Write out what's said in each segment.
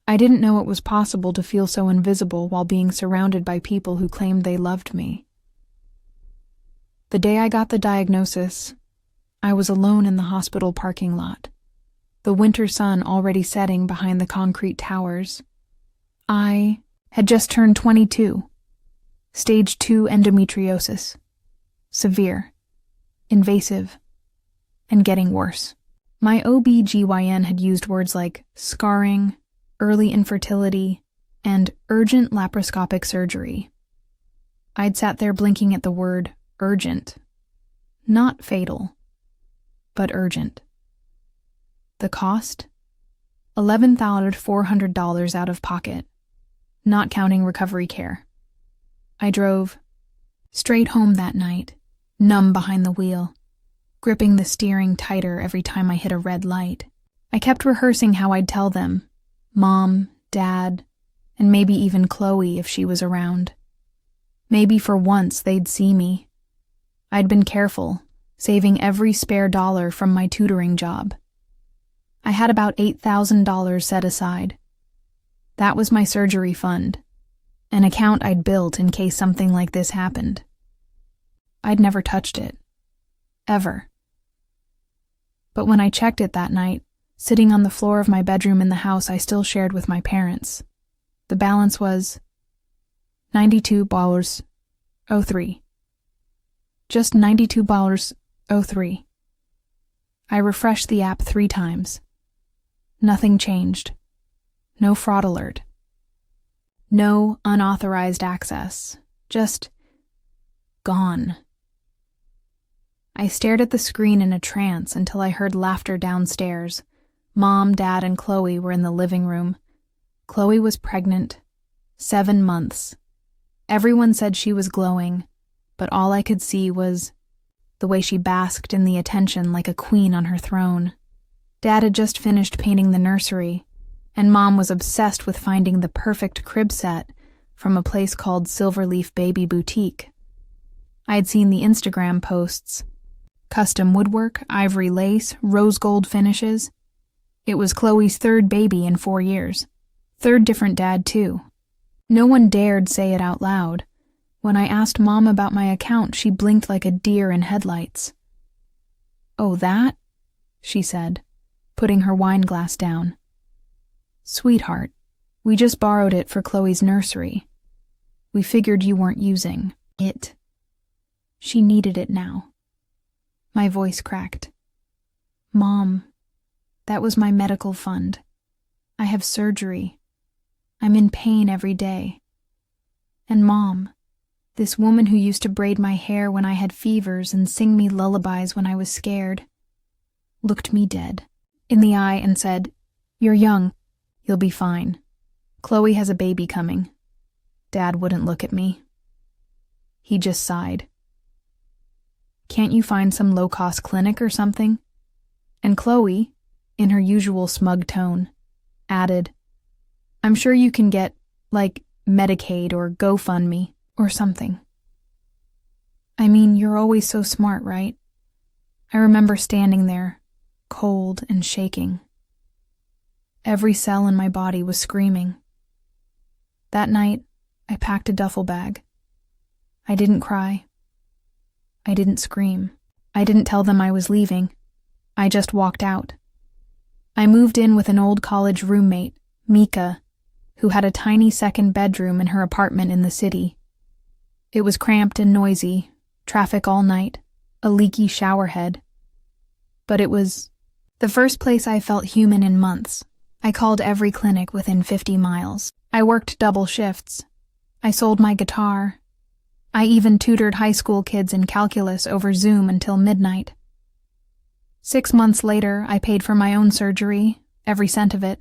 I didn't know it was possible to feel so invisible while being surrounded by people who claimed they loved me. The day I got the diagnosis, I was alone in the hospital parking lot, the winter sun already setting behind the concrete towers. I had just turned 22. Stage 2 endometriosis. Severe, invasive, and getting worse. My OB/GYN had used words like scarring, early infertility, and urgent laparoscopic surgery. I'd sat there blinking at the word urgent. Not fatal, but urgent. The cost? $11,400 out of pocket, not counting recovery care. I drove straight home that night, numb behind the wheel, gripping the steering tighter every time I hit a red light. I kept rehearsing how I'd tell them, Mom, Dad, and maybe even Chloe if she was around. Maybe for once they'd see me. I'd been careful, saving every spare dollar from my tutoring job. I had about $8,000 set aside. That was my surgery fund, an account I'd built in case something like this happened. I'd never touched it. Ever. But when I checked it that night, sitting on the floor of my bedroom in the house I still shared with my parents, the balance was $92.03. Just $92.03. I refreshed the app 3 times. Nothing changed. No fraud alert. No unauthorized access. Just gone. I stared at the screen in a trance until I heard laughter downstairs. Mom, Dad, and Chloe were in the living room. Chloe was pregnant. 7 months. Everyone said she was glowing, but all I could see was the way she basked in the attention like a queen on her throne. Dad had just finished painting the nursery, and Mom was obsessed with finding the perfect crib set from a place called Silverleaf Baby Boutique. I'd seen the Instagram posts. Custom woodwork, ivory lace, rose gold finishes. It was Chloe's 3rd baby in 4 years. 3rd different dad, too. No one dared say it out loud. When I asked Mom about my account, she blinked like a deer in headlights. "Oh, that?" she said, putting her wine glass down. "Sweetheart, we just borrowed it for Chloe's nursery. We figured you weren't using it. She needed it now." My voice cracked. "Mom, that was my medical fund. I have surgery. I'm in pain every day. And Mom, this woman who used to braid my hair when I had fevers and sing me lullabies when I was scared, looked me dead in the eye and said, 'You're young. You'll be fine. Chloe has a baby coming.' Dad wouldn't look at me. He just sighed. 'Can't you find some low-cost clinic or something?' And Chloe, in her usual smug tone, added, 'I'm sure you can get, like, Medicaid or GoFundMe or something.' I mean, you're always so smart, right?" I remember standing there, cold and shaking. Every cell in my body was screaming. That night, I packed a duffel bag. I didn't cry. I didn't scream. I didn't tell them I was leaving. I just walked out. I moved in with an old college roommate, Mika, who had a tiny 2nd bedroom in her apartment in the city. It was cramped and noisy, traffic all night, a leaky showerhead. But it was the first place I felt human in months. I called every clinic within 50 miles. I worked double shifts. I sold my guitar. I even tutored high school kids in calculus over Zoom until midnight. 6 months later, I paid for my own surgery, every cent of it,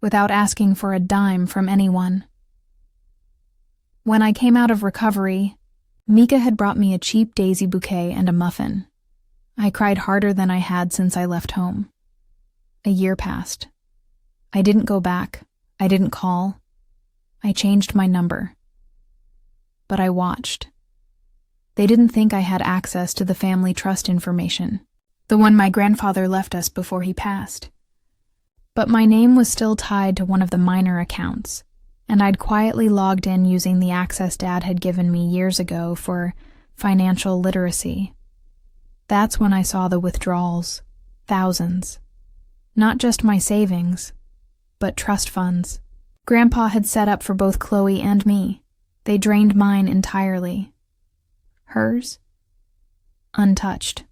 without asking for a dime from anyone. When I came out of recovery, Mika had brought me a cheap daisy bouquet and a muffin. I cried harder than I had since I left home. A year passed. I didn't go back. I didn't call. I changed my number. But I watched. They didn't think I had access to the family trust information, the one my grandfather left us before he passed. But my name was still tied to one of the minor accounts, and I'd quietly logged in using the access Dad had given me years ago for financial literacy. That's when I saw the withdrawals, thousands. Not just my savings, but trust funds. Grandpa had set up for both Chloe and me. They drained mine entirely. Hers? Untouched.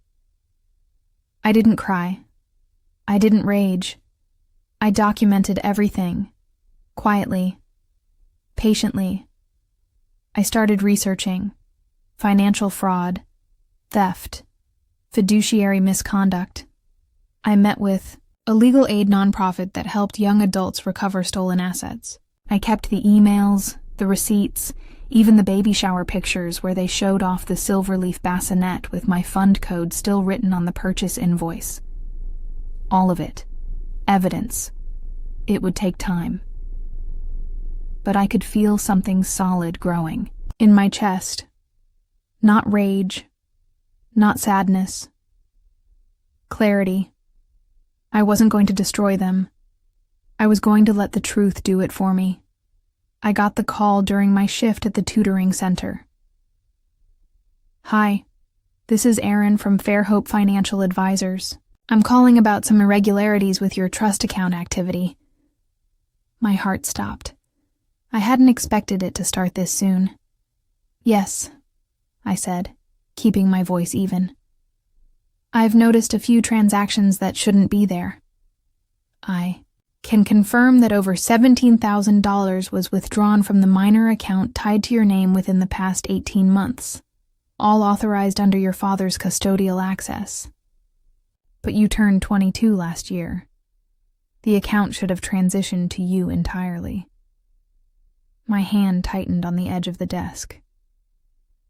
I didn't cry. I didn't rage. I documented everything. Quietly. Patiently. I started researching. Financial fraud. Theft. Fiduciary misconduct. I met with a legal aid nonprofit that helped young adults recover stolen assets. I kept the emails, the receipts, even the baby shower pictures where they showed off the silver-leaf bassinet with my fund code still written on the purchase invoice. All of it. Evidence. It would take time. But I could feel something solid growing in my chest. Not rage. Not sadness. Clarity. I wasn't going to destroy them. I was going to let the truth do it for me. I got the call during my shift at the tutoring center. Hi, this is Erin from Fairhope Financial Advisors. I'm calling about some irregularities with your trust account activity. My heart stopped. I hadn't expected it to start this soon. Yes, I said, keeping my voice even. I've noticed a few transactions that shouldn't be there. I can confirm that over $17,000 was withdrawn from the minor account tied to your name within the past 18 months, all authorized under your father's custodial access. But you turned 22 last year. The account should have transitioned to you entirely. My hand tightened on the edge of the desk.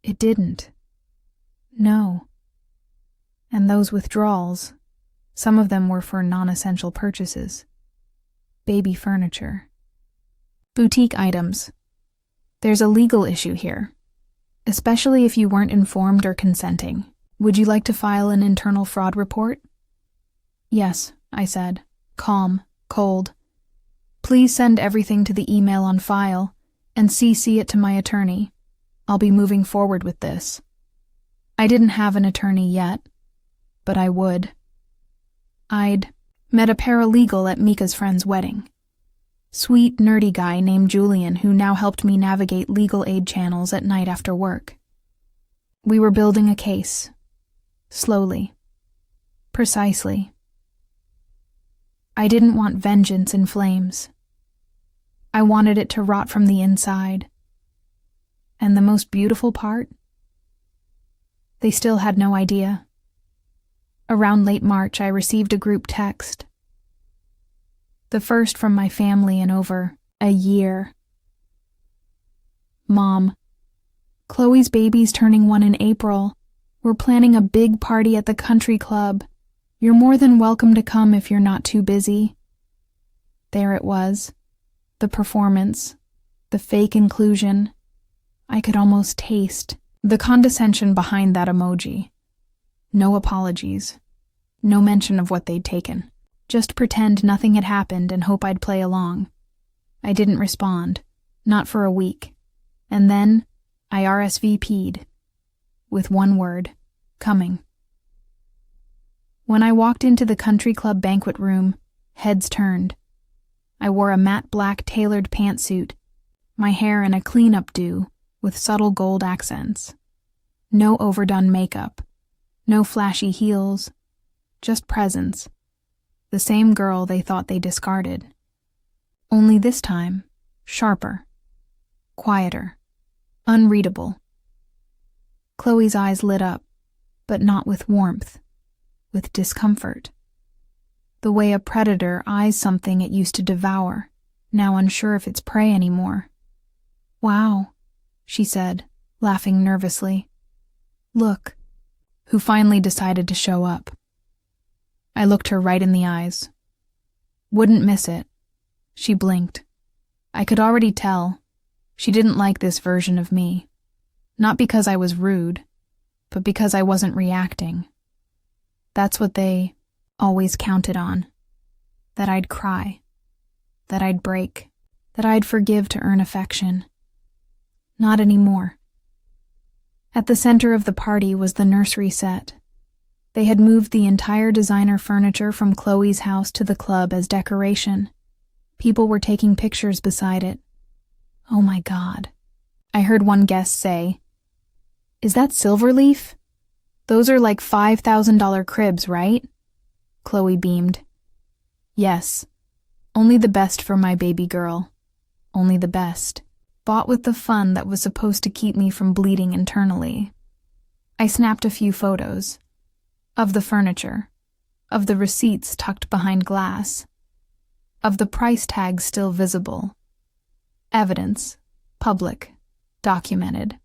It didn't. No. And those withdrawals, some of them were for non-essential purchases. Baby furniture. Boutique items. There's a legal issue here, especially if you weren't informed or consenting. Would you like to file an internal fraud report? Yes, I said, calm, cold. Please send everything to the email on file and CC it to my attorney. I'll be moving forward with this. I didn't have an attorney yet, but I would. I'd met a paralegal at Mika's friend's wedding. Sweet, nerdy guy named Julian who now helped me navigate legal aid channels at night after work. We were building a case. Slowly. Precisely. I didn't want vengeance in flames. I wanted it to rot from the inside. And the most beautiful part? They still had no idea. Around late March, I received a group text. The first from my family in over a year. Mom, Chloe's baby's turning 1 in April. We're planning a big party at the country club. You're more than welcome to come if you're not too busy. There it was. The performance. The fake inclusion. I could almost taste the condescension behind that emoji. No apologies. No mention of what they'd taken. Just pretend nothing had happened and hope I'd play along. I didn't respond. Not for a week. And then I RSVP'd. With one word. Coming. When I walked into the country club banquet room, heads turned. I wore a matte black tailored pantsuit, my hair in a clean-up do with subtle gold accents. No overdone makeup. No flashy heels. Just presence. The same girl they thought they discarded. Only this time, sharper. Quieter. Unreadable. Chloe's eyes lit up, but not with warmth. With discomfort. The way a predator eyes something it used to devour, now unsure if it's prey anymore. Wow, she said, laughing nervously. Look. Who finally decided to show up. I looked her right in the eyes. Wouldn't miss it. She blinked. I could already tell. She didn't like this version of me. Not because I was rude, but because I wasn't reacting. That's what they always counted on. that I'd cry, that I'd break, that I'd forgive to earn affection. Not anymore. At the center of the party was the nursery set. They had moved the entire designer furniture from Chloe's house to the club as decoration. People were taking pictures beside it. Oh my God. I heard one guest say, "Is that Silverleaf? Those are like $5,000 cribs, right?" Chloe beamed. "Yes. Only the best for my baby girl. Only the best. Bought with the fun that was supposed to keep me from bleeding internally." I snapped a few photos. Of the furniture. Of the receipts tucked behind glass. Of the price tags still visible. Evidence. Public. Documented.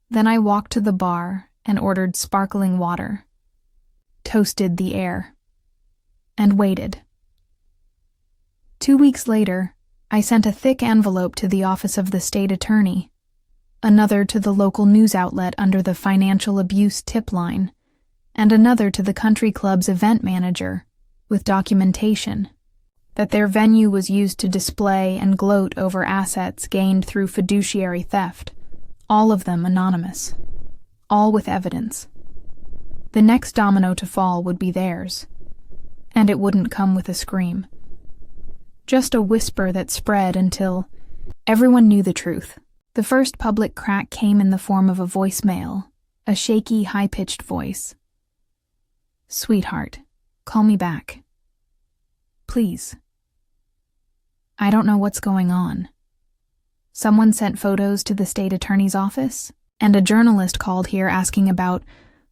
Then I walked to the bar and ordered sparkling water. Toasted the air. And waited. 2 weeks later, I sent a thick envelope to the office of the state attorney, another to the local news outlet under the financial abuse tip line, and another to the country club's event manager, with documentation that their venue was used to display and gloat over assets gained through fiduciary theft, all of them anonymous, all with evidence. The next domino to fall would be theirs, and it wouldn't come with a scream. Just a whisper that spread until everyone knew the truth. The first public crack came in the form of a voicemail, a shaky, high-pitched voice. "Sweetheart, call me back. Please. I don't know what's going on. Someone sent photos to the state attorney's office, and a journalist called here asking about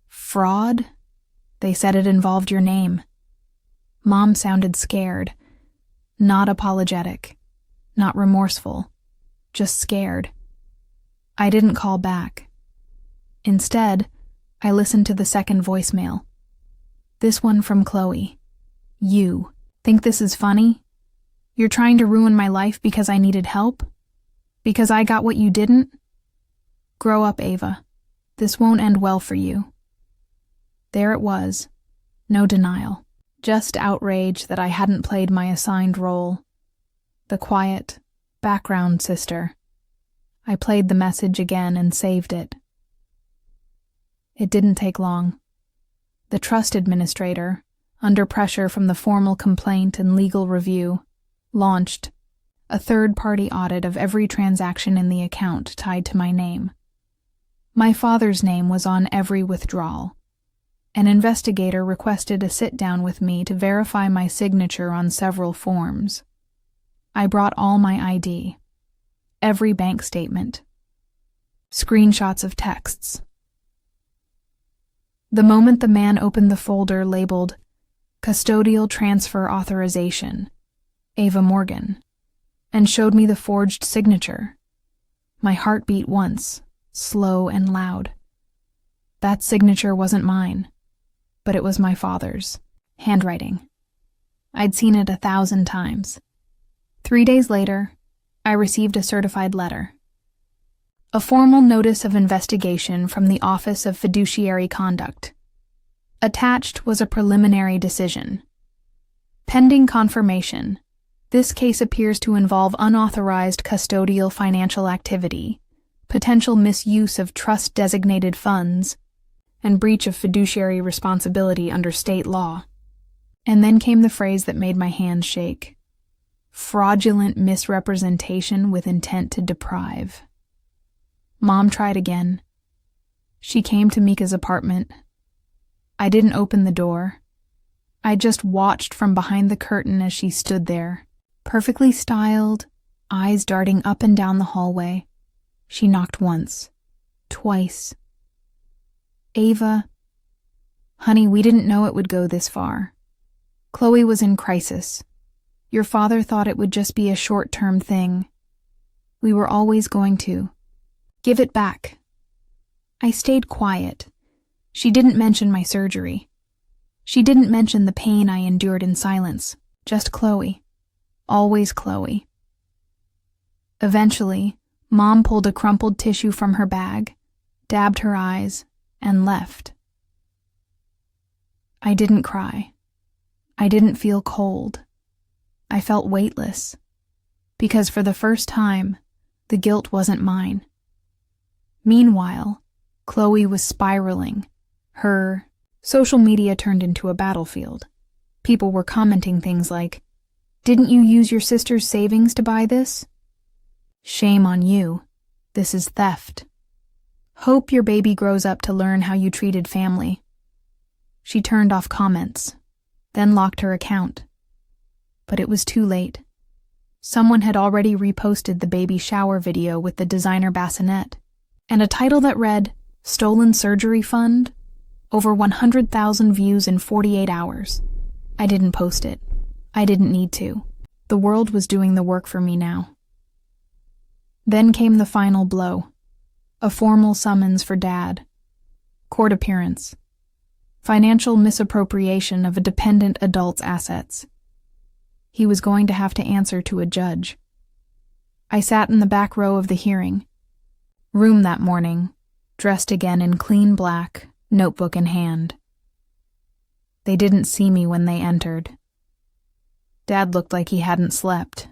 fraud. They said it involved your name." Mom sounded scared. Not apologetic, not remorseful, just scared. I didn't call back. Instead, I listened to the second voicemail. This one from Chloe. "You think this is funny? You're trying to ruin my life because I needed help? Because I got what you didn't? Grow up, Ava. This won't end well for you." There it was. No denial. Just outrage that I hadn't played my assigned role. The quiet, background sister. I played the message again and saved it. It didn't take long. The trust administrator, under pressure from the formal complaint and legal review, launched a third-party audit of every transaction in the account tied to my name. My father's name was on every withdrawal. An investigator requested a sit-down with me to verify my signature on several forms. I brought all my ID, every bank statement, screenshots of texts. The moment the man opened the folder labeled Custodial Transfer Authorization, Ava Morgan, and showed me the forged signature, my heart beat once, slow and loud. That signature wasn't mine, but it was my father's, handwriting. I'd seen it 1,000 times. 3 days later, I received a certified letter. A formal notice of investigation from the Office of Fiduciary Conduct. Attached was a preliminary decision. Pending confirmation, this case appears to involve unauthorized custodial financial activity, potential misuse of trust-designated funds, and breach of fiduciary responsibility under state law. And then came the phrase that made my hands shake. Fraudulent misrepresentation with intent to deprive. Mom tried again. She came to Mika's apartment. I didn't open the door. I just watched from behind the curtain as she stood there, perfectly styled, eyes darting up and down the hallway. She knocked once, twice. "Ava, honey, we didn't know it would go this far. Chloe was in crisis. Your father thought it would just be a short-term thing. We were always going to. Give it back." I stayed quiet. She didn't mention my surgery. She didn't mention the pain I endured in silence. Just Chloe. Always Chloe. Eventually, Mom pulled a crumpled tissue from her bag, dabbed her eyes, and left. I didn't cry. I didn't feel cold. I felt weightless, because for the first time, the guilt wasn't mine. Meanwhile, Chloe was spiraling. Her social media turned into a battlefield. People were commenting things like, "Didn't you use your sister's savings to buy this? Shame on you. This is theft. Hope your baby grows up to learn how you treated family." She turned off comments, then locked her account. But it was too late. Someone had already reposted the baby shower video with the designer bassinet, and a title that read, "Stolen Surgery Fund," over 100,000 views in 48 hours. I didn't post it. I didn't need to. The world was doing the work for me now. Then came the final blow. A formal summons for Dad. Court appearance. Financial misappropriation of a dependent adult's assets. He was going to have to answer to a judge. I sat in the back row of the hearing. Room that morning, dressed again in clean black, notebook in hand. They didn't see me when they entered. Dad looked like he hadn't slept.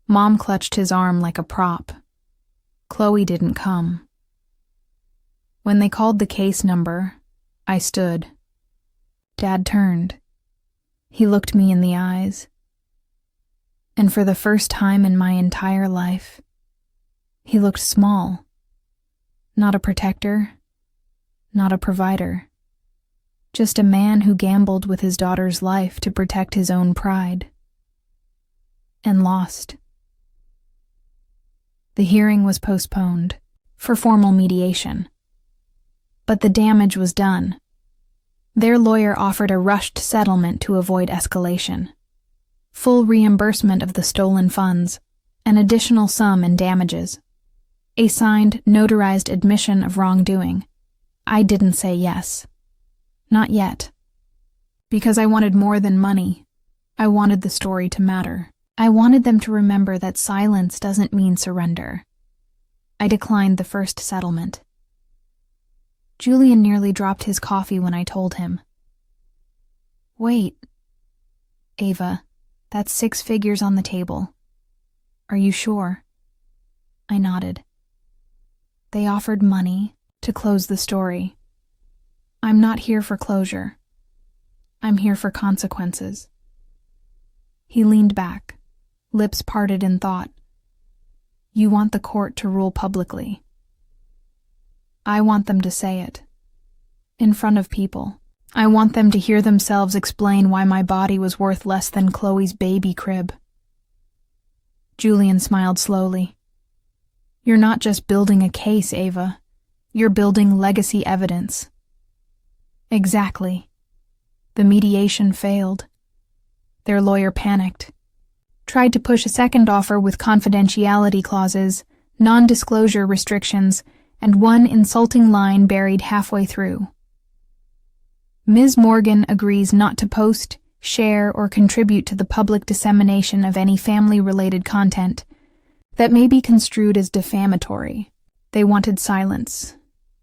Mom clutched his arm like a prop. Chloe didn't come. When they called the case number, I stood. Dad turned. He looked me in the eyes. And for the first time in my entire life, he looked small. Not a protector, not a provider. Just a man who gambled with his daughter's life to protect his own pride. And lost. The hearing was postponed for formal mediation. But the damage was done. Their lawyer offered a rushed settlement to avoid escalation. Full reimbursement of the stolen funds, an additional sum in damages. A signed, notarized admission of wrongdoing. I didn't say yes. Not yet. Because I wanted more than money. I wanted the story to matter. I wanted them to remember that silence doesn't mean surrender. I declined the first settlement. Julian nearly dropped his coffee when I told him. "Wait, Ava, that's 6 figures on the table. Are you sure?" I nodded. They offered money to close the story. I'm not here for closure. I'm here for consequences. He leaned back, lips parted in thought. You want the court to rule publicly. I want them to say it. In front of people. I want them to hear themselves explain why my body was worth less than Chloe's baby crib. Julian smiled slowly. You're not just building a case, Ava. You're building legacy evidence. Exactly. The mediation failed. Their lawyer panicked. Tried to push a second offer with confidentiality clauses, non-disclosure restrictions, and one insulting line buried halfway through. Ms. Morgan agrees not to post, share, or contribute to the public dissemination of any family-related content that may be construed as defamatory. They wanted silence.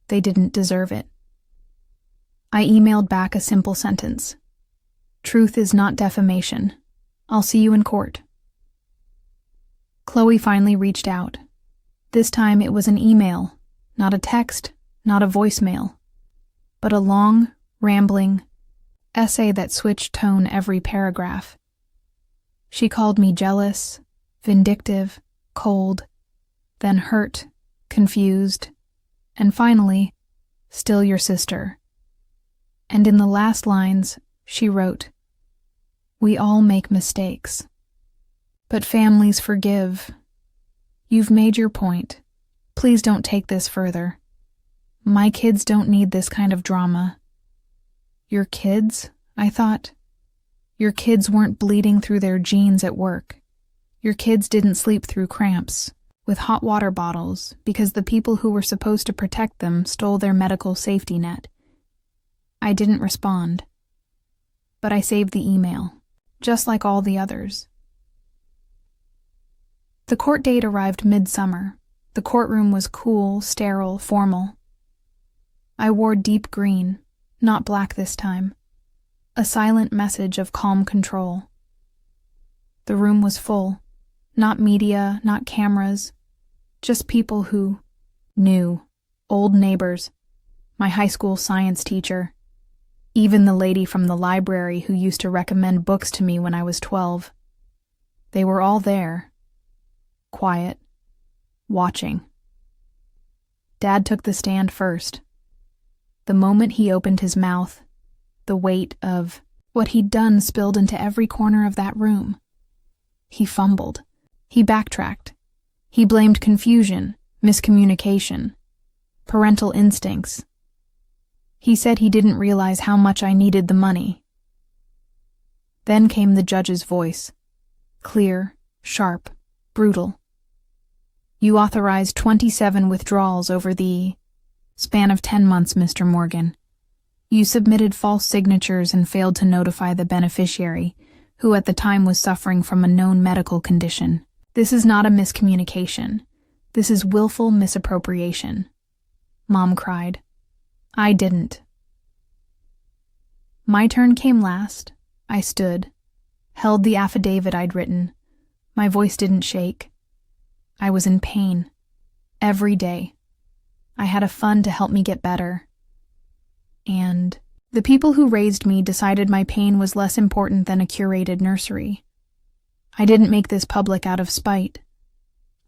They didn't deserve it. I emailed back a simple sentence. Truth is not defamation. I'll see you in court. Chloe finally reached out. This time it was an email, not a text, not a voicemail, but a long, rambling essay that switched tone every paragraph. She called me jealous, vindictive, cold, then hurt, confused, and finally, still your sister. And in the last lines, she wrote, We all make mistakes. But families forgive. You've made your point. Please don't take this further. My kids don't need this kind of drama. Your kids? I thought. Your kids weren't bleeding through their jeans at work. Your kids didn't sleep through cramps with hot water bottles because the people who were supposed to protect them stole their medical safety net. I didn't respond. But I saved the email, just like all the others. The court date arrived midsummer. The courtroom was cool, sterile, formal. I wore deep green, not black this time. a silent message of calm control. The room was full. Not media, not cameras, just people who knew. Old neighbors, my high school science teacher, even the lady from the library who used to recommend books to me when I was 12. They were all there, quiet, watching. Dad took the stand first. The moment he opened his mouth, the weight of what he'd done spilled into every corner of that room. He fumbled. He backtracked. He blamed confusion, miscommunication, parental instincts. He said he didn't realize how much I needed the money. Then came the judge's voice, clear, sharp, brutal. You authorized 27 withdrawals over the span of 10 months, Mr. Morgan. You submitted false signatures and failed to notify the beneficiary, who at the time was suffering from a known medical condition. This is not a miscommunication. This is willful misappropriation. Mom cried. I didn't. My turn came last. I stood, held the affidavit I'd written. My voice didn't shake. I was in pain. Every day. I had a fund to help me get better. And the people who raised me decided my pain was less important than a curated nursery. I didn't make this public out of spite.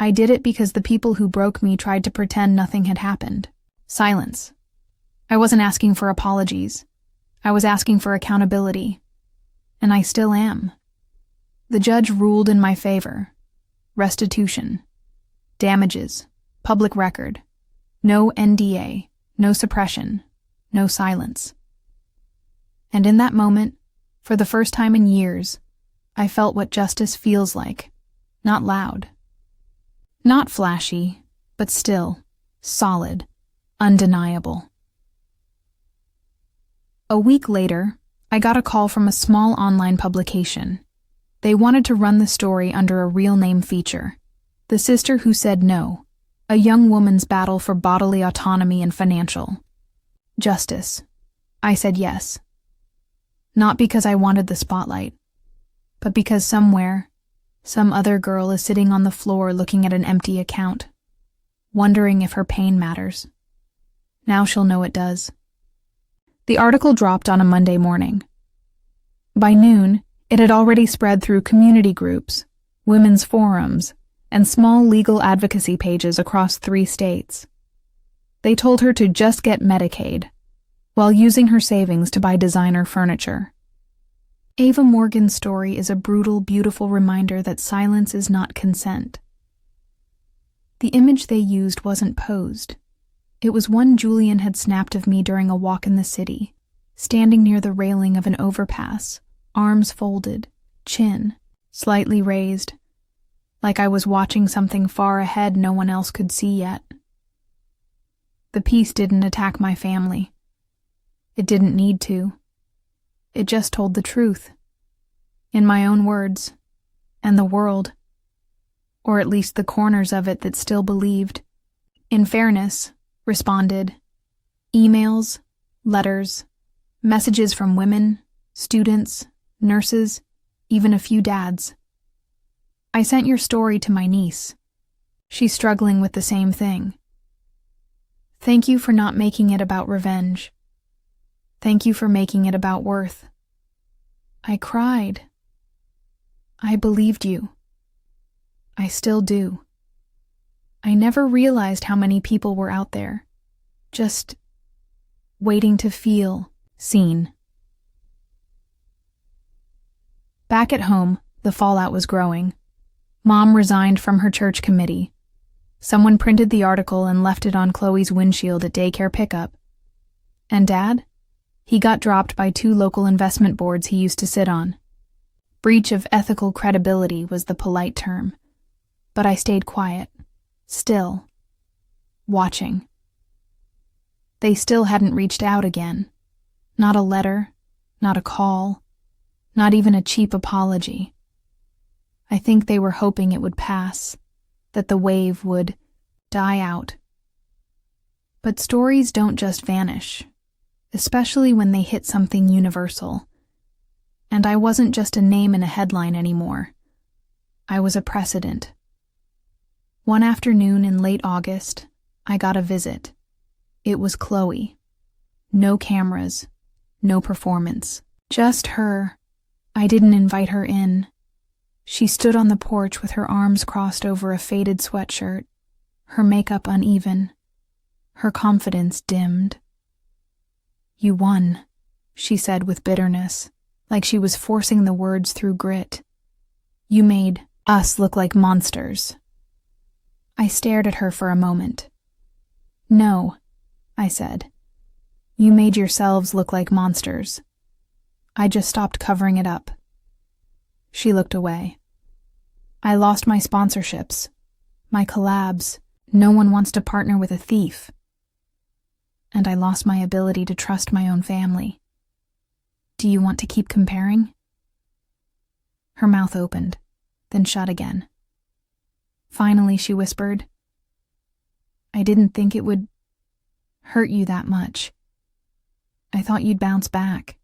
I did it because the people who broke me tried to pretend nothing had happened. Silence. I wasn't asking for apologies. I was asking for accountability. And I still am. The judge ruled in my favor. Restitution. Damages. Public record. No NDA. No suppression. No silence. And in that moment, for the first time in years, I felt what justice feels like. Not loud. Not flashy, but still, solid, undeniable. A week later, I got a call from a small online publication. They wanted to run the story under a real name feature. The Sister Who Said No, a young woman's battle for bodily autonomy and financial justice. I said yes. Not because I wanted the spotlight, but because somewhere, some other girl is sitting on the floor looking at an empty account, wondering if her pain matters. Now she'll know it does. The article dropped on a Monday morning. By noon, it had already spread through community groups, women's forums, and small legal advocacy pages across 3 states. They told her to just get Medicaid, while using her savings to buy designer furniture. Ava Morgan's story is a brutal, beautiful reminder that silence is not consent. The image they used wasn't posed. It was one Julian had snapped of me during a walk in the city, standing near the railing of an overpass, arms folded, chin slightly raised, like I was watching something far ahead no one else could see yet. The piece didn't attack my family. It didn't need to. It just told the truth. In my own words. And the world. Or at least the corners of it that still believed. In fairness, responded. Emails, letters, messages from women, students, nurses, even a few dads. I sent your story to my niece. She's struggling with the same thing. Thank you for not making it about revenge. Thank you for making it about worth. I cried. I believed you. I still do. I never realized how many people were out there, just waiting to feel seen. Back at home, the fallout was growing. Mom resigned from her church committee. Someone printed the article and left it on Chloe's windshield at daycare pickup. And Dad? He got dropped by 2 local investment boards he used to sit on. Breach of ethical credibility was the polite term. But I stayed quiet, still, watching. They still hadn't reached out again. Not a letter, not a call, not even a cheap apology. I think they were hoping it would pass, that the wave would die out. But stories don't just vanish, especially when they hit something universal, And I wasn't just a name in a headline anymore. I was a precedent. One afternoon in late August, I got a visit. It was Chloe. No cameras, no performance. Just her. I didn't invite her in. She stood on the porch with her arms crossed over a faded sweatshirt, her makeup uneven, her confidence dimmed. "You won," she said with bitterness, like she was forcing the words through grit. "You made us look like monsters." I stared at her for a moment. "No," I said. "You made yourselves look like monsters. I just stopped covering it up." She looked away. "I lost my sponsorships, my collabs. No one wants to partner with a thief. And I lost my ability to trust my own family. Do you want to keep comparing?" Her mouth opened, then shut again. Finally, she whispered, "I didn't think it would hurt you that much. I thought you'd bounce back.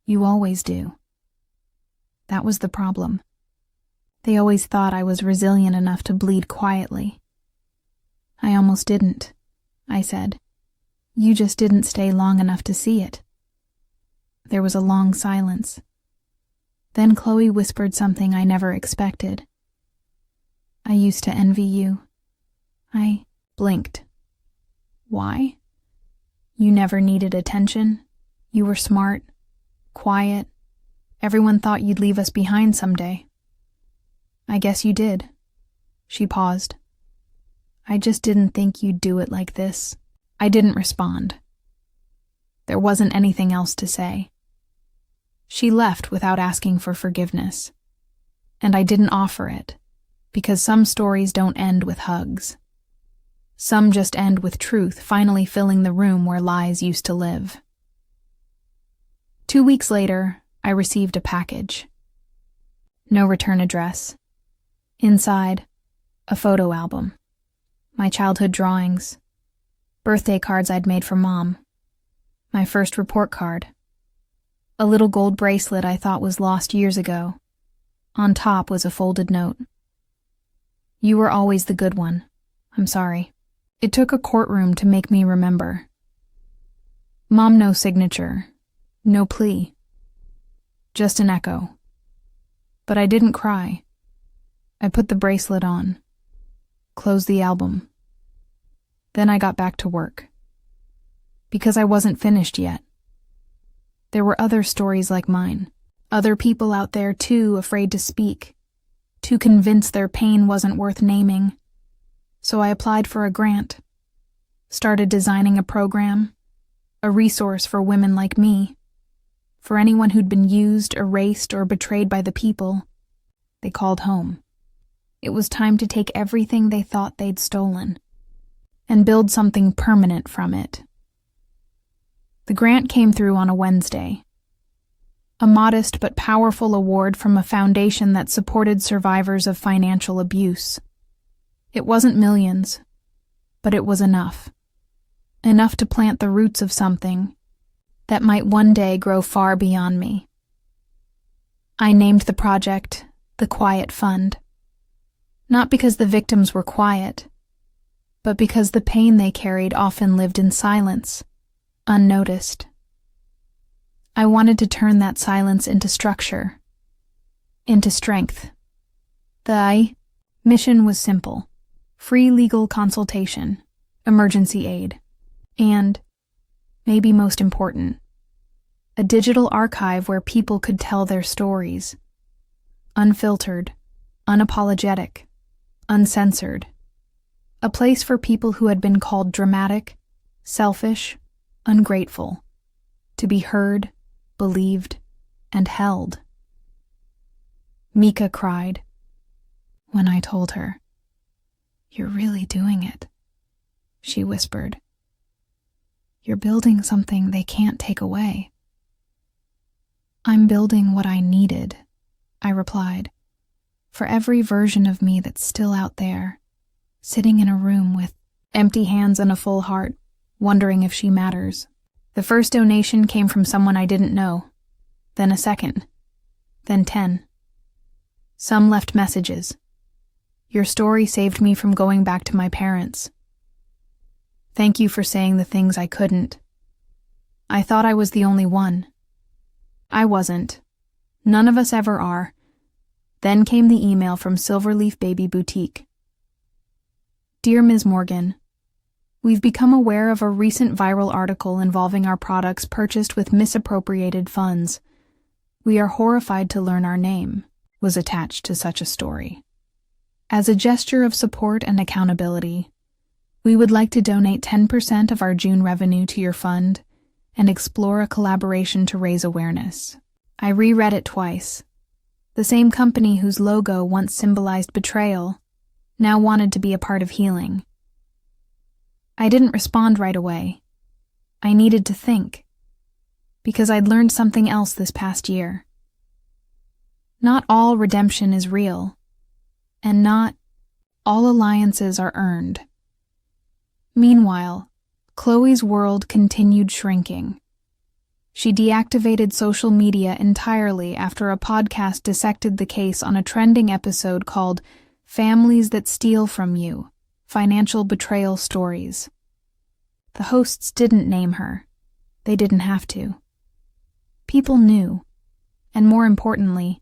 You always do." That was the problem. They always thought I was resilient enough to bleed quietly. "I almost didn't," I said. "You just didn't stay long enough to see it." There was a long silence. Then Chloe whispered something I never expected. "I used to envy you." I blinked. "Why?" "You never needed attention. You were smart, quiet. Everyone thought you'd leave us behind someday." "I guess you did." She paused. "I just didn't think you'd do it like this." I didn't respond. There wasn't anything else to say. She left without asking for forgiveness. And I didn't offer it, because some stories don't end with hugs. Some just end with truth finally filling the room where lies used to live. 2 weeks later, I received a package. No return address. Inside, a photo album. My childhood drawings. Birthday cards I'd made for Mom. My first report card. A little gold bracelet I thought was lost years ago. On top was a folded note. "You were always the good one. I'm sorry." It took a courtroom to make me remember. Mom, no signature, no plea. Just an echo. But I didn't cry. I put the bracelet on, closed the album. Then I got back to work. Because I wasn't finished yet. There were other stories like mine. Other people out there too afraid to speak, too convinced their pain wasn't worth naming. So I applied for a grant, started designing a program, a resource for women like me, for anyone who'd been used, erased, or betrayed by the people they called home. It was time to take everything they thought they'd stolen and build something permanent from it. The grant came through on a Wednesday. A modest but powerful award from a foundation that supported survivors of financial abuse. It wasn't millions, but it was enough. Enough to plant the roots of something that might one day grow far beyond me. I named the project the Quiet Fund. Not because the victims were quiet, but because the pain they carried often lived in silence, unnoticed. I wanted to turn that silence into structure, into strength. The mission was simple. Free legal consultation, emergency aid, and, maybe most important, a digital archive where people could tell their stories. Unfiltered, unapologetic, uncensored. A place for people who had been called dramatic, selfish, ungrateful, to be heard, believed, and held. Mika cried when I told her. "You're really doing it," she whispered. "You're building something they can't take away." "I'm building what I needed," I replied, "for every version of me that's still out there, sitting in a room with empty hands and a full heart, wondering if she matters." The first donation came from someone I didn't know, then a second, then 10. Some left messages. Your story saved me from going back to my parents. Thank you for saying the things I couldn't. I thought I was the only one. I wasn't. None of us ever are. Then came the email from Silverleaf Baby Boutique. Dear Ms. Morgan, we've become aware of a recent viral article involving our products purchased with misappropriated funds. We are horrified to learn our name was attached to such a story. As a gesture of support and accountability, we would like to donate 10% of our June revenue to your fund and explore a collaboration to raise awareness. I reread it twice. The same company whose logo once symbolized betrayal now wanted to be a part of healing. I didn't respond right away. I needed to think, because I'd learned something else this past year. Not all redemption is real, and not all alliances are earned. Meanwhile, Chloe's world continued shrinking. She deactivated social media entirely after a podcast dissected the case on a trending episode called Families That Steal From You, Financial Betrayal Stories. The hosts didn't name her. They didn't have to. People knew, and more importantly,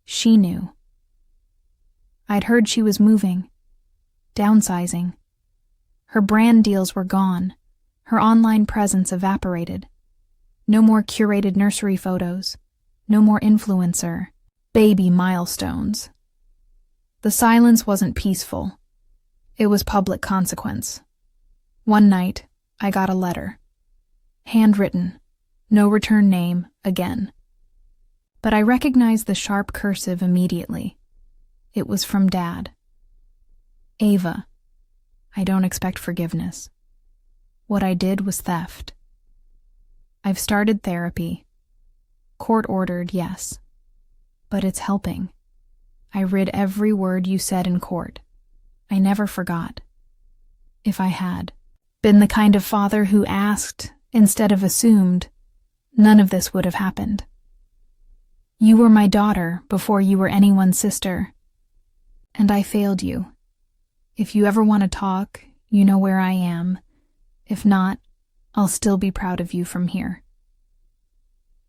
she knew. I'd heard she was moving, downsizing. Her brand deals were gone, her online presence evaporated. No more curated nursery photos, no more influencer, baby milestones. The silence wasn't peaceful. It was public consequence. One night, I got a letter. Handwritten, no return name, again. But I recognized the sharp cursive immediately. It was from Dad. Ava, I don't expect forgiveness. What I did was theft. I've started therapy. Court-ordered, yes. But it's helping. I read every word you said in court. I never forgot. If I had been the kind of father who asked instead of assumed, none of this would have happened. You were my daughter before you were anyone's sister. And I failed you. If you ever want to talk, you know where I am. If not, I'll still be proud of you from here.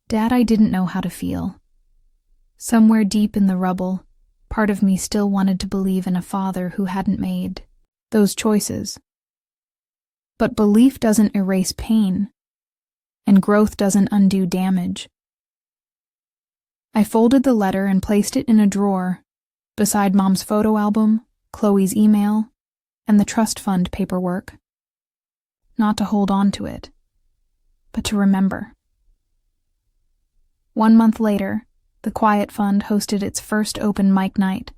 Dad, I didn't know how to feel. Somewhere deep in the rubble, part of me still wanted to believe in a father who hadn't made those choices. But belief doesn't erase pain, and growth doesn't undo damage. I folded the letter and placed it in a drawer, beside Mom's photo album, Chloe's email, and the trust fund paperwork. Not to hold on to it, but to remember. 1 month later, the Quiet Fund hosted its first open mic night.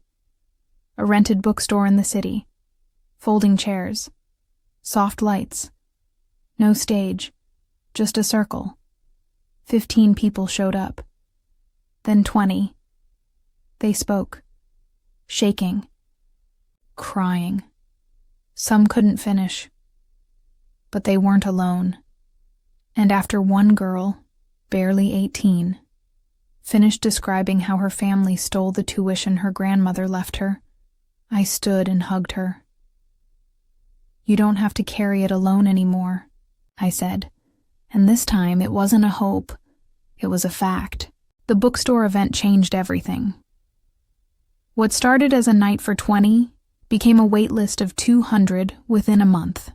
A rented bookstore in the city. Folding chairs. Soft lights. No stage. Just a circle. 15 people showed up. Then 20. They spoke. Shaking. Crying. Some couldn't finish. But they weren't alone. And after one girl, barely 18, finished describing how her family stole the tuition her grandmother left her, I stood and hugged her. You don't have to carry it alone anymore, I said. And this time it wasn't a hope, it was a fact. The bookstore event changed everything. What started as a night for 20 became a wait list of 200 within a month.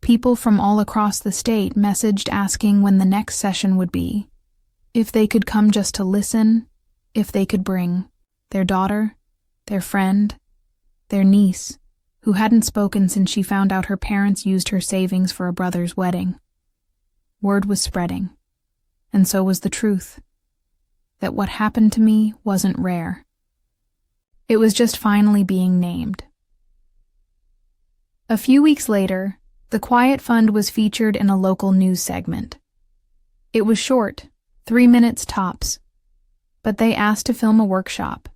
People from all across the state messaged asking when the next session would be, if they could come just to listen, if they could bring their daughter, their friend, their niece, who hadn't spoken since she found out her parents used her savings for a brother's wedding. Word was spreading, and so was the truth, that what happened to me wasn't rare. It was just finally being named. A few weeks later, the Quiet Fund was featured in a local news segment. It was short, 3 minutes tops, but they asked to film a workshop.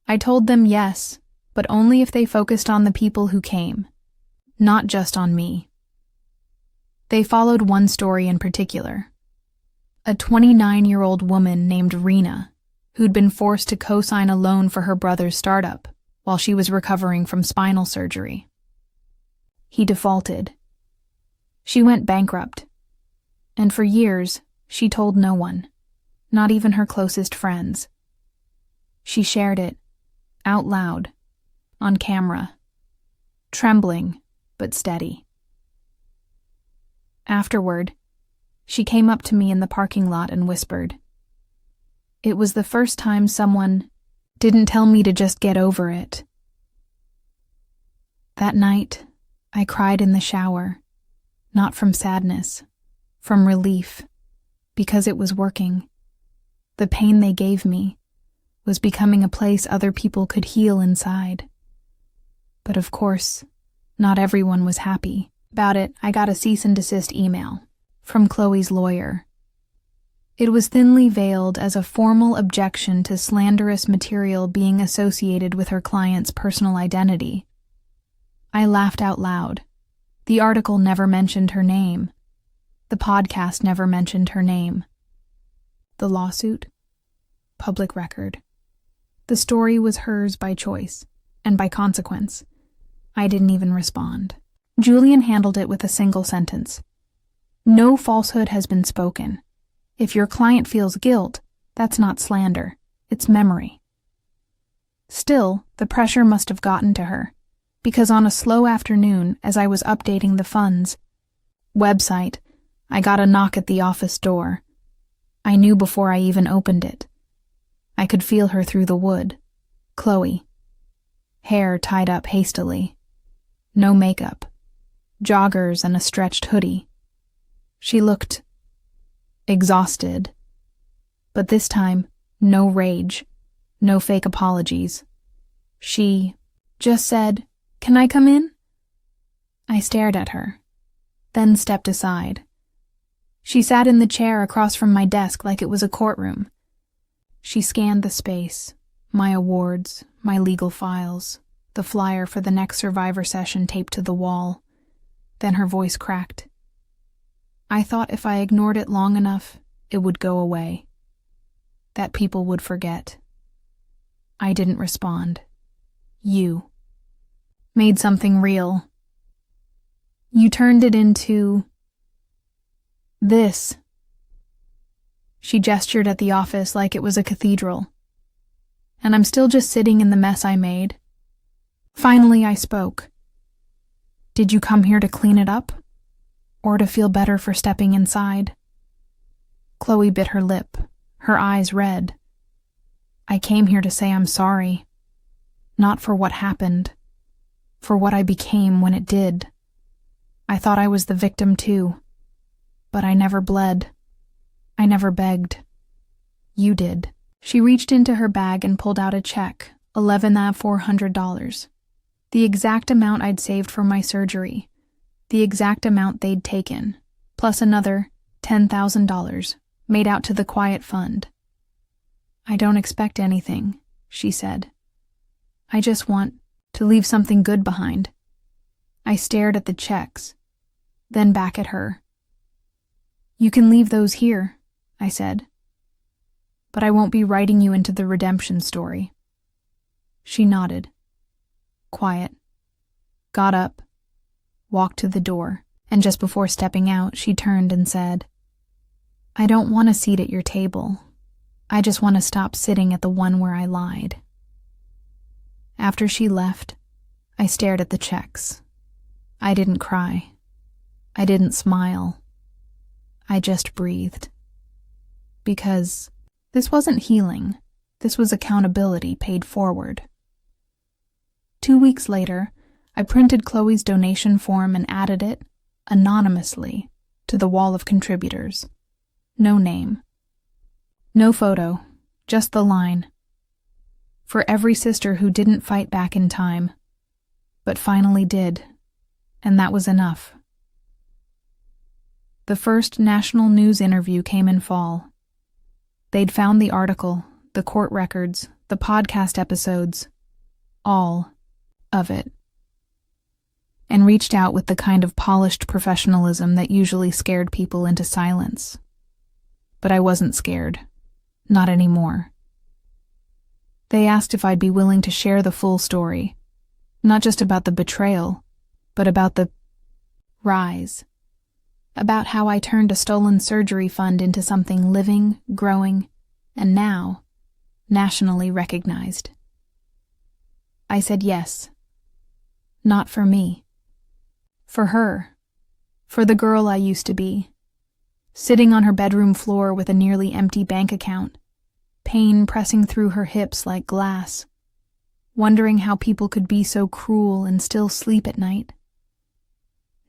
I told them yes, but only if they focused on the people who came, not just on me. They followed one story in particular. A 29-year-old woman named Rena who'd been forced to co-sign a loan for her brother's startup while she was recovering from spinal surgery. He defaulted. She went bankrupt. And for years, she told no one, not even her closest friends. She shared it, out loud, on camera, trembling but steady. Afterward, she came up to me in the parking lot and whispered. It was the first time someone didn't tell me to just get over it. That night, I cried in the shower, not from sadness, from relief, because it was working. The pain they gave me was becoming a place other people could heal inside. But of course, not everyone was happy. About it, I got a cease and desist email from Chloe's lawyer. It was thinly veiled as a formal objection to slanderous material being associated with her client's personal identity. I laughed out loud. The article never mentioned her name. The podcast never mentioned her name. The lawsuit? Public record. The story was hers by choice, and by consequence. I didn't even respond. Julian handled it with a single sentence. No falsehood has been spoken. If your client feels guilt, that's not slander. It's memory. Still, the pressure must have gotten to her, because on a slow afternoon, as I was updating the funds website, I got a knock at the office door. I knew before I even opened it. I could feel her through the wood. Chloe. Hair tied up hastily. No makeup. Joggers and a stretched hoodie. She looked exhausted. But this time, no rage. No fake apologies. She just said, "Can I come in?" I stared at her, then stepped aside. She sat in the chair across from my desk like it was a courtroom. She scanned the space, my awards, my legal files, the flyer for the next Survivor session taped to the wall. Then her voice cracked. I thought if I ignored it long enough, it would go away. That people would forget. I didn't respond. You made something real. You turned it into this. She gestured at the office like it was a cathedral. And I'm still just sitting in the mess I made. Finally, I spoke. Did you come here to clean it up? Or to feel better for stepping inside? Chloe bit her lip, her eyes red. I came here to say I'm sorry. Not for what happened. For what I became when it did. I thought I was the victim too. But I never bled. I never begged. You did. She reached into her bag and pulled out a check, $11,400. The exact amount I'd saved for my surgery. The exact amount they'd taken, plus another $10,000 made out to the quiet fund. I don't expect anything, she said. I just want to leave something good behind. I stared at the checks, then back at her. You can leave those here, I said. But I won't be writing you into the redemption story. She nodded. Quiet. Got up. Walked to the door, and just before stepping out, she turned and said, I don't want a seat at your table. I just want to stop sitting at the one where I lied. After she left, I stared at the checks. I didn't cry. I didn't smile. I just breathed. Because this wasn't healing. This was accountability paid forward. 2 weeks later, I printed Chloe's donation form and added it, anonymously, to the wall of contributors. No name. No photo, just the line. For every sister who didn't fight back in time, but finally did, and that was enough. The first national news interview came in fall. They'd found the article, the court records, the podcast episodes, all of it, and reached out with the kind of polished professionalism that usually scared people into silence. But I wasn't scared. Not anymore. They asked if I'd be willing to share the full story, not just about the betrayal, but about the rise, about how I turned a stolen surgery fund into something living, growing, and now nationally recognized. I said yes. Not for me. For her. For the girl I used to be. Sitting on her bedroom floor with a nearly empty bank account, pain pressing through her hips like glass, wondering how people could be so cruel and still sleep at night.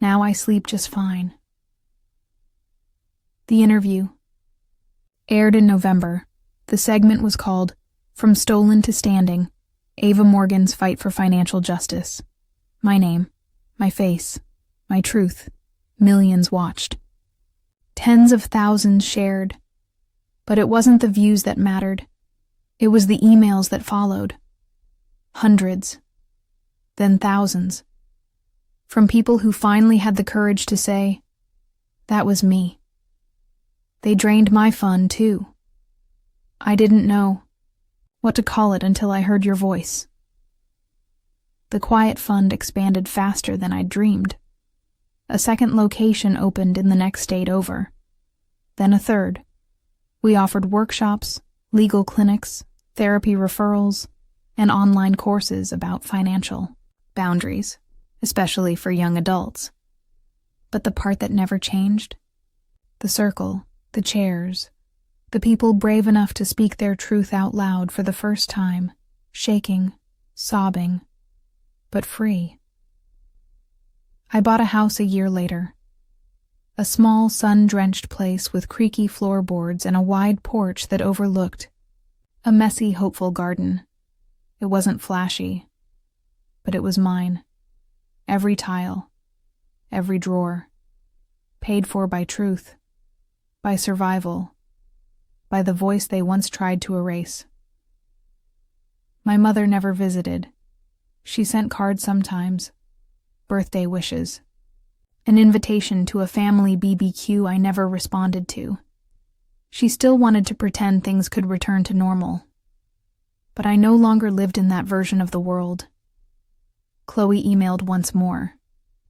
Now I sleep just fine. The interview. Aired in November, the segment was called From Stolen to Standing, Ava Morgan's Fight for Financial Justice. My name, my face, my truth. Millions watched. Tens of thousands shared. But it wasn't the views that mattered. It was the emails that followed. Hundreds. Then thousands. From people who finally had the courage to say, that was me. They drained my fund, too. I didn't know what to call it until I heard your voice. The quiet fund expanded faster than I'd dreamed. A second location opened in the next state over. Then a third. We offered workshops, legal clinics, therapy referrals, and online courses about financial boundaries, especially for young adults. But the part that never changed? The circle, the chairs, the people brave enough to speak their truth out loud for the first time, shaking, sobbing, but free. I bought a house a year later. A small, sun-drenched place with creaky floorboards and a wide porch that overlooked a messy, hopeful garden. It wasn't flashy, but it was mine. Every tile, every drawer, paid for by truth, by survival, by the voice they once tried to erase. My mother never visited. She sent cards sometimes, birthday wishes, an invitation to a family BBQ I never responded to. She still wanted to pretend things could return to normal. But I no longer lived in that version of the world. Chloe emailed once more,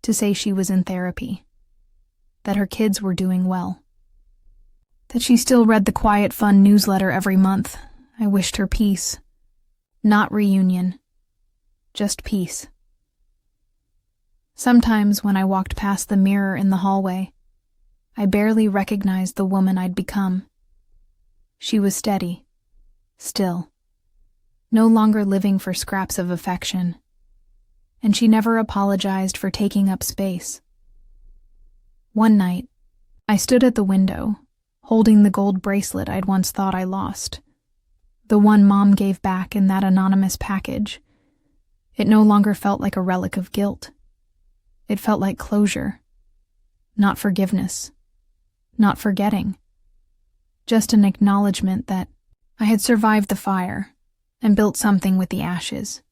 to say she was in therapy, that her kids were doing well, that she still read the Quiet Fun newsletter every month. I wished her peace. Not reunion, just peace. Sometimes when I walked past the mirror in the hallway, I barely recognized the woman I'd become. She was steady, still, no longer living for scraps of affection, and she never apologized for taking up space. One night, I stood at the window, holding the gold bracelet I'd once thought I lost, the one Mom gave back in that anonymous package. It no longer felt like a relic of guilt. It felt like closure, not forgiveness, not forgetting, just an acknowledgement that I had survived the fire and built something with the ashes.